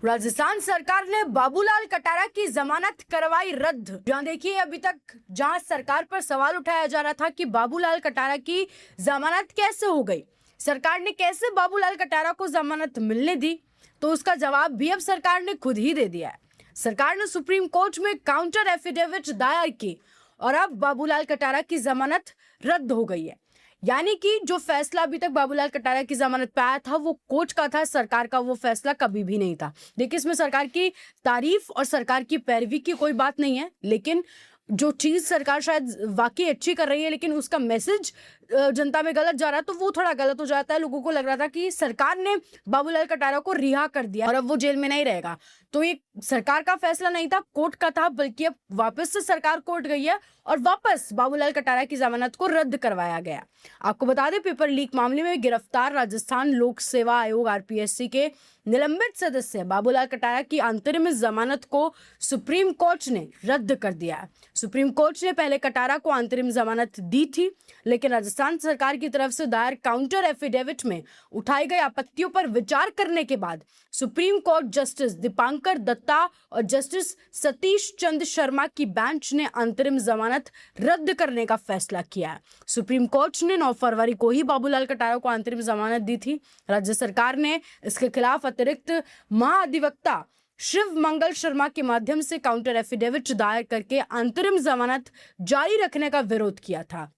राजस्थान सरकार ने बाबूलाल कटारा की जमानत करवाई रद्द। जहां देखिए अभी तक जहां सरकार पर सवाल उठाया जा रहा था कि बाबूलाल कटारा की जमानत कैसे हो गई, सरकार ने कैसे बाबूलाल कटारा को जमानत मिलने दी, तो उसका जवाब भी अब सरकार ने खुद ही दे दिया है। सरकार ने सुप्रीम कोर्ट में काउंटर एफिडेविट दायर की और अब बाबूलाल कटारा की जमानत रद्द हो गई है। यानी कि जो फैसला अभी तक बाबूलाल कटारा की जमानत पे आया था वो कोर्ट का था, सरकार का वो फैसला कभी भी नहीं था। देखिए इसमें सरकार की तारीफ और सरकार की पैरवी की कोई बात नहीं है, लेकिन जो चीज सरकार शायद वाकई अच्छी कर रही है लेकिन उसका मैसेज जनता में गलत जा रहा है, तो वो थोड़ा गलत हो जाता है। लोगों को लग रहा था कि सरकार ने बाबूलाल कटारा को रिहा कर दिया और अब वो जेल में नहीं रहेगा, तो ये सरकार का फैसला नहीं था, कोर्ट का था। बल्कि अब वापस से सरकार कोर्ट गई है और वापस बाबूलाल कटारा की जमानत को रद्द करवाया गया। आपको बता दें, पेपर लीक मामले में गिरफ्तार राजस्थान लोक सेवा आयोग आरपीएससी के निलंबित सदस्य बाबूलाल कटारा की अंतरिम जमानत को सुप्रीम कोर्ट ने रद्द कर दिया है। सुप्रीम कोर्ट ने पहले कटारा को अंतरिम जमानत दी थी, लेकिन राजस्थान सरकार की तरफ से दायर काउंटर एफिडेविट में उठाई गई आपत्तियों पर विचार करने के बाद supreme court justice Dipankar Datta और जस्टिस सतीश चंद्र शर्मा की बेंच ने अंतरिम जमानत रद्द करने का फैसला किया है। सुप्रीम कोर्ट ने 9 फरवरी को ही बाबूलाल कटारा को अंतरिम जमानत दी थी। राज्य सरकार ने इसके खिलाफ अतिरिक्त महाधिवक्ता शिव मंगल शर्मा के माध्यम से काउंटर एफिडेविट दायर करके अंतरिम जमानत जारी रखने का विरोध किया था।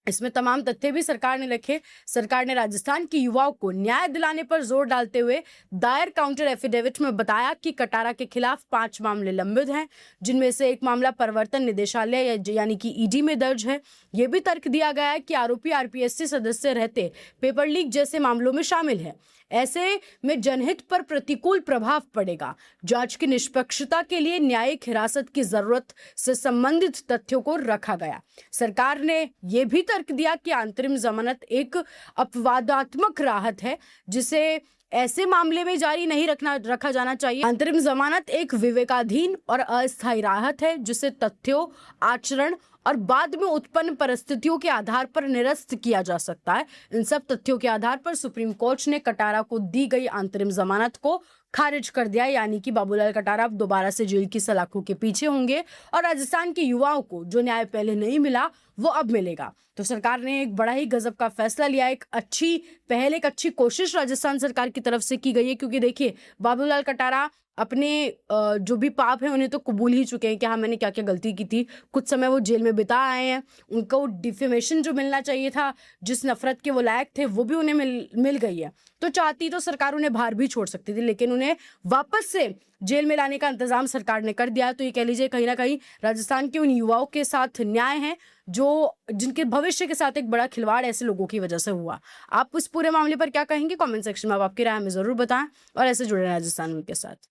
इसमें तमाम तथ्य भी सरकार ने लिखे। सरकार ने राजस्थान के युवाओं को न्याय दिलाने पर जोर डालते हुए दायर काउंटर एफिडेविट में बताया कि कटारा के खिलाफ 5 मामले लंबित हैं, जिनमें से एक मामला प्रवर्तन निदेशालय यानी कि ईडी में दर्ज है। यह भी तर्क दिया गया है कि आरोपी आरपीएससी सदस्य रहते पेपर लीक जैसे मामलों में शामिल है। ऐसे में जनहित पर प्रतिकूल प्रभाव पड़ेगा। जांच की निष्पक्षता के लिए न्यायिक हिरासत की जरूरत से संबंधित तथ्यों को रखा गया। सरकार ने यह भी तर्क दिया कि अंतरिम जमानत एक अपवादात्मक राहत है, जिसे ऐसे मामले में जारी नहीं रखा जाना चाहिए। अंतरिम जमानत एक विवेकाधीन और अस्थायी राहत है, जिसे तथ्यों, आचरण और बाद में उत्पन्न परिस्थितियों के आधार पर निरस्त किया जा सकता है। इन सब तथ्यों के आधार पर सुप्रीम कोर्ट ने कटारा को दी गई अंतरिम जमानत को खारिज कर दिया। यानी कि बाबूलाल कटारा अब दोबारा से जेल की सलाखों के पीछे होंगे और राजस्थान के युवाओं को जो न्याय पहले नहीं मिला वो अब मिलेगा। तो सरकार ने एक बड़ा ही गजब का फैसला लिया। एक अच्छी पहल, एक अच्छी कोशिश राजस्थान सरकार की तरफ से की गई है, क्योंकि देखिए बाबूलाल कटारा अपने जो भी पाप है उन्हें तो कबूल ही चुके हैं कि हाँ मैंने क्या क्या गलती की थी। कुछ समय वो जेल में बिता आए हैं, उनको डिफेमेशन जो मिलना चाहिए था, जिस नफरत के वो लायक थे, वो भी उन्हें मिल गई है। तो चाहती तो सरकार उन्हें बाहर भी छोड़ सकती थी, लेकिन उन्हें वापस से जेल में लाने का इंतजाम सरकार ने कर दिया है। तो ये कह लीजिए कहीं ना कहीं राजस्थान के उन युवाओं के साथ न्याय है जो जिनके भविष्य के साथ एक बड़ा खिलवाड़ ऐसे लोगों की वजह से हुआ। आप इस पूरे मामले पर क्या कहेंगे? कमेंट सेक्शन में आप आपकी राय हमें जरूर बताएं और ऐसे जुड़े रहें राजस्थान के साथ।